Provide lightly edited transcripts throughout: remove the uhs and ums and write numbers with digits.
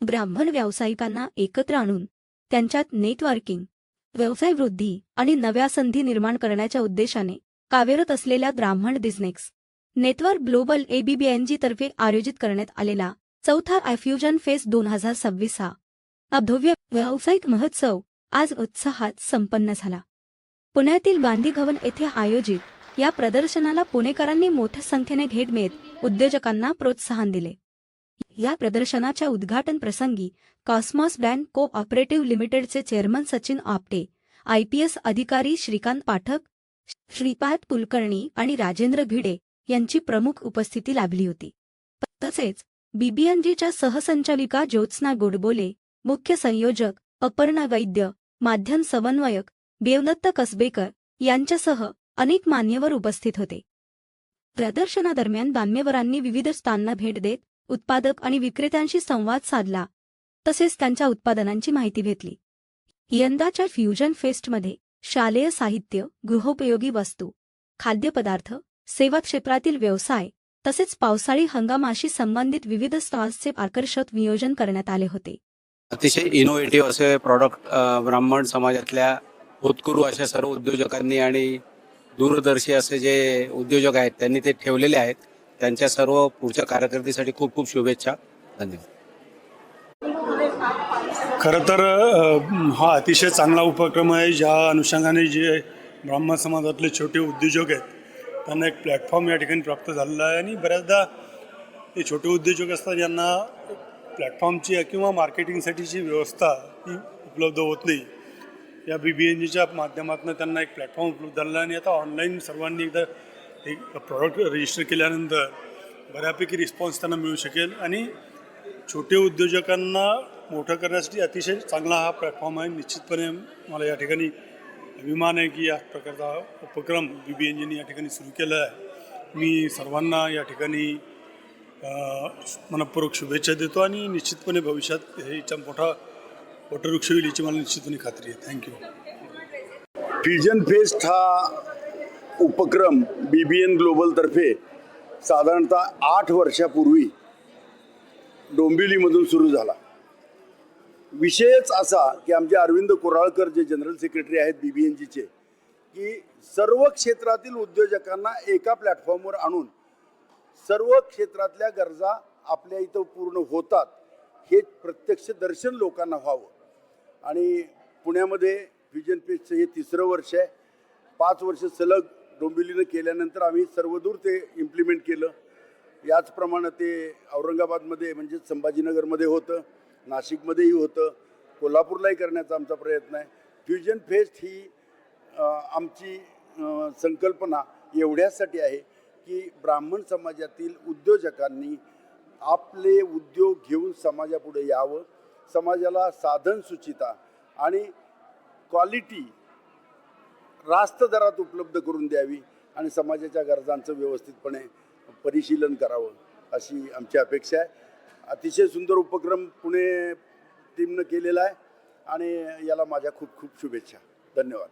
ब्राह्मण व्यावसायिकांना एकत्र आणून त्यांच्यात नेटवर्किंग, व्यवसाय वृद्धी आणि नव्या संधी निर्माण करण्याच्या उद्देशाने कार्यरत असलेल्या ब्राह्मण बिझनेस नेटवर्क ग्लोबल ABBNG तर्फे आयोजित करण्यात आलेला चौथा फ्युजन फेस्ट 2026 हा भव्य व्यावसायिक महोत्सव आज उत्साहात संपन्न झाला. पुण्यातील गांधी भवन येथे आयोजित या प्रदर्शनाला पुणेकरांनी मोठ्या संख्येने भेट देत उद्योजकांना प्रोत्साहन दिले. या प्रदर्शनाच्या उद्घाटन प्रसंगी कॉस्मॉस बँक कोऑपरेटिव्ह लिमिटेडचे चेअरमन सचिन आपटे, IPS अधिकारी श्रीकांत पाठक, श्रीपाद कुलकर्णी आणि राजेंद्र भिडे यांची प्रमुख उपस्थिती लाभली होती. तसेच BBNGच्या सहसंचालिका ज्योत्स्ना गोडबोले, मुख्य संयोजक अपर्णा वैद्य, माध्यम समन्वयक देवदत्त कसबेकर यांच्यासह अनेक मान्यवर उपस्थित होते. प्रदर्शनादरम्यान मान्यवरांनी विविध स्थानांना भेट देत उत्पादक आणि विक्रेत्यांशी संवाद साधला, तसेच त्यांच्या उत्पादनांची माहिती घेतली. यंदाच्या फ्युजन फेस्टमध्ये शालेय साहित्य, गृहोपयोगी वस्तू, खाद्यपदार्थ, सेवा क्षेत्रातील व्यवसाय तसेच पावसाळी हंगामाशी संबंधित विविध स्टॉल्सचे आकर्षक नियोजन करण्यात आले होते. अतिशय इनोव्हेटिव्ह असे प्रॉडक्ट ब्राह्मण समाजातल्या होतकरू अशा सर्व उद्योजकांनी आणि दूरदर्शी असे जे उद्योजक आहेत त्यांनी ते ठेवलेले आहेत. त्यांच्या सर्व पुढच्या कारकिर्दीसाठी खूप खूप शुभेच्छा. धन्यवाद. खरं तर हा अतिशय चांगला उपक्रम आहे. ज्या अनुषंगाने जे ब्राह्मण समाजातले छोटे उद्योजक आहेत त्यांना एक प्लॅटफॉर्म या ठिकाणी प्राप्त झालेला आहे. आणि बऱ्याचदा हे छोटे उद्योजक असतात ज्यांना प्लॅटफॉर्मची किंवा मार्केटिंगसाठीची व्यवस्था ही उपलब्ध होत नाही. या BBNGच्या माध्यमातून त्यांना एक प्लॅटफॉर्म उपलब्ध झालेला आहे. आणि आता ऑनलाईन सर्वांनी एकदा एक प्रॉडक्ट रजिस्टर केल्यानंतर बऱ्यापैकी रिस्पॉन्स त्यांना मिळू शकेल. आणि छोटे उद्योजकांना मोठं करण्यासाठी अतिशय चांगला हा प्लॅटफॉर्म आहे. निश्चितपणे मला या ठिकाणी अभिमान आहे की या प्रकारचा उपक्रम BBNGने या ठिकाणी सुरू केला आहे. मी सर्वांना या ठिकाणी मनपूर्वक शुभेच्छा देतो आणि निश्चितपणे भविष्यात हे मोठा वटवृक्ष होईल याची मला निश्चितपणे खात्री आहे. थँक्यू. फ्युजन फेस्ट हा उपक्रम BBN ग्लोबलतर्फे साधारणतः 8 वर्षापूर्वी डोंबिवलीमधून सुरू झाला. विषयच असा की आमचे अरविंद कोराळकर जे जनरल सेक्रेटरी आहेत BBNGचे, की सर्व क्षेत्रातील उद्योजकांना एका प्लॅटफॉर्मवर आणून सर्व क्षेत्रातल्या गरजा आपल्या इथं पूर्ण होतात हे प्रत्यक्ष दर्शन लोकांना व्हावं. आणि पुण्यामध्ये फ्युजन फेस्टचं हे 3रं वर्ष आहे. 5 वर्ष सलग डोंबिवलीनं केल्यानंतर आम्ही सर्वदूर ते इम्प्लिमेंट केलं. याचप्रमाणे ते औरंगाबादमध्ये म्हणजे संभाजीनगरमध्ये होतं, नाशिकमध्येही होतं, कोल्हापूरलाही करण्याचा आमचा प्रयत्न आहे. फ्युजन फेस्ट ही आमची संकल्पना एवढ्यासाठी आहे की ब्राह्मण समाजातील उद्योजकांनी आपले उद्योग घेऊन समाजापुढे यावं, समाजाला साधन सुचिता आणि क्वालिटी रास्त दरात उपलब्ध करून द्यावी आणि समाजाच्या गरजांचं व्यवस्थितपणे परिशीलन करावं अशी आमची अपेक्षा आहे. अतिशय सुंदर उपक्रम पुणे टीमनं केलेला आहे आणि याला माझ्या खूप खूप शुभेच्छा. धन्यवाद.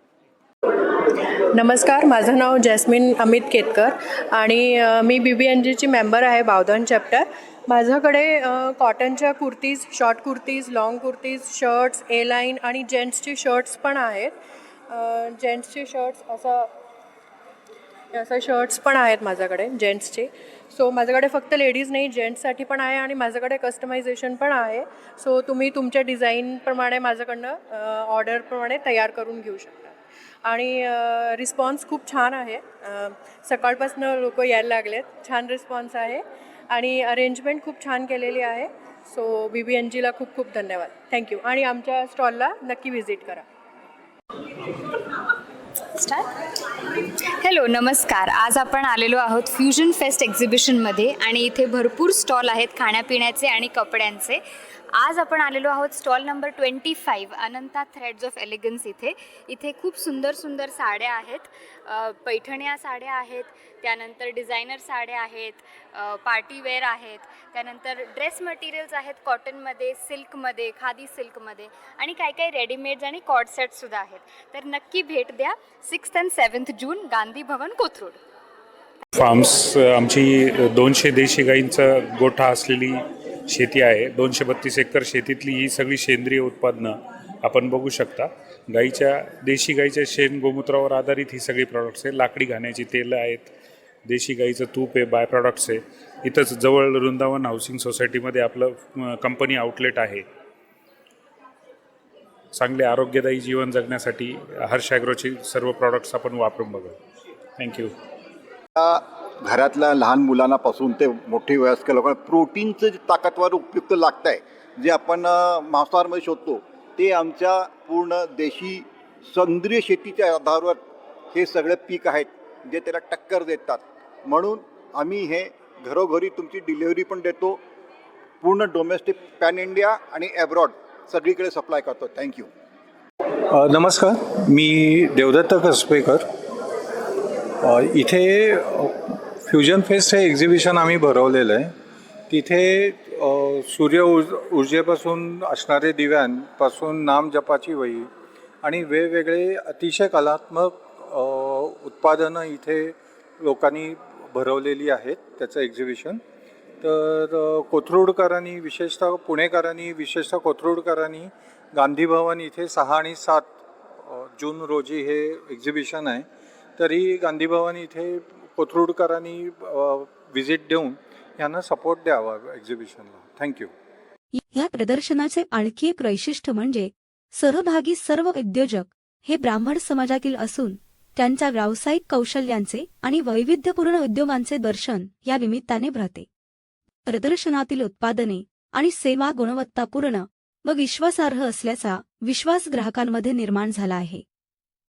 नमस्कार, माझं नाव जॅस्मिन अमित केतकर आणि मी BBNGची मेंबर आहे बावधन चॅप्टर. माझ्याकडे कॉटनच्या kurtis, short kurtis, long kurtis, shirts, A-लाईन आणि जेंट्सची शर्ट्स पण आहेत. जेंट्सचे शर्ट्स असं शर्ट्स पण आहेत माझ्याकडे जेंट्सचे. सो माझ्याकडे फक्त लेडीज नाही, जेंट्ससाठी पण आहे आणि माझ्याकडे कस्टमायझेशन पण आहे. सो तुम्ही तुमच्या डिझाईनप्रमाणे माझ्याकडनं ऑर्डरप्रमाणे तयार करून घेऊ शकता. आणि रिस्पॉन्स खूप छान आहे. सकाळपासून लोक यायला लागलेत. छान रिस्पॉन्स आहे आणि अरेंजमेंट खूप छान केलेली आहे. सो BBNGला खूप खूप धन्यवाद. थँक्यू. आणि आमच्या स्टॉलला नक्की व्हिजिट करा. हॅलो, नमस्कार. आज आपण आलेलो आहोत फ्युजन फेस्ट एक्झिबिशनमध्ये आणि इथे भरपूर स्टॉल आहेत खाण्यापिण्याचे आणि कपड्यांचे. आज आपण आलेलो आहोत stall number 25 Ananta threads of elegance इथे खूप सुंदर सुंदर साड्या आहेत, पैठण्या साड्या आहेत, त्यानंतर डिझायनर साड्या आहेत, पार्टीवेअर आहेत, त्यानंतर ड्रेस मटेरियल्स आहेत कॉटनमध्ये, सिल्कमध्ये, खादी सिल्कमध्ये आणि काही काही रेडीमेड्स आणि कॉर्ड सेट्ससुद्धा आहेत. तर नक्की भेट द्या. 6th and 7th June, Gandhi Bhavan, Kothrud. Farms आमची 200 देशी गाईंचा गोठा असलेली शेती आहे. 232 एकर शेतीतली ही सगळी सेंद्रिय उत्पादनं आपण बघू शकता. देशी गाईच्या शेण गोमूत्रावर आधारित ही सगळी प्रॉडक्ट्स आहे. लाकडी घाण्याची तेलं आहेत, देशी गाईचं तूप आहे, बाय प्रॉडक्ट्स आहे. इथंच जवळ वृंदावन हाऊसिंग सोसायटीमध्ये आपलं कंपनी आउटलेट आहे. चांगले आरोग्यदायी जीवन जगण्यासाठी हर्ष ॲग्रोची सर्व प्रॉडक्ट्स आपण वापरून बघू. थँक्यू. घरातल्या लहान मुलांपासून ते मोठी वयस्कर लोकांना प्रोटीनचं जे ताकदवर उपयुक्त लागतं आहे, जे आपण मांसाहारमध्ये शोधतो, ते आमच्या पूर्ण देशी सेंद्रिय शेतीच्या आधारावर हे सगळे पीक आहेत जे त्याला टक्कर देतात. म्हणून आम्ही हे घरोघरी तुमची डिलिव्हरी पण देतो. पूर्ण डोमेस्टिक पॅन इंडिया आणि ॲब्रॉड सगळीकडे सप्लाय करतो. थँक्यू. नमस्कार, मी देवदत्त कसबेकर. इथे फ्युजन फेस्ट हे एक्झिबिशन आम्ही भरवलेलं आहे. तिथे सूर्य ऊर्जेपासून असणारे दिव्यांपासून नामजपाची वही आणि वेगवेगळे अतिशय कलात्मक उत्पादनं इथे लोकांनी भरवलेली आहेत. त्याचं एक्झिबिशन तर कोथरूडकरांनी विशेषतः पुणेकरांनी विशेषतः कोथरूडकरांनी गांधी भवन इथे 6 आणि 7 जून रोजी हे एक्झिबिशन आहे. तरी गांधी भवन इथे कोथरूडकरांनी व्हिजिट देऊन यांना सपोर्ट द्यावा एक्झिबिशनला. थँक्यू. या प्रदर्शनाचे आणखी एक वैशिष्ट्य म्हणजे सहभागी सर्व उद्योजक हे ब्राह्मण समाजातील असून त्यांच्या व्यावसायिक कौशल्यांचे आणि वैविध्यपूर्ण उद्योगांचे दर्शन या निमित्ताने भरते. प्रदर्शनातील उत्पादने आणि सेवा गुणवत्तापूर्ण व विश्वासार्ह असल्याचा विश्वास ग्राहकांमध्ये निर्माण झाला आहे.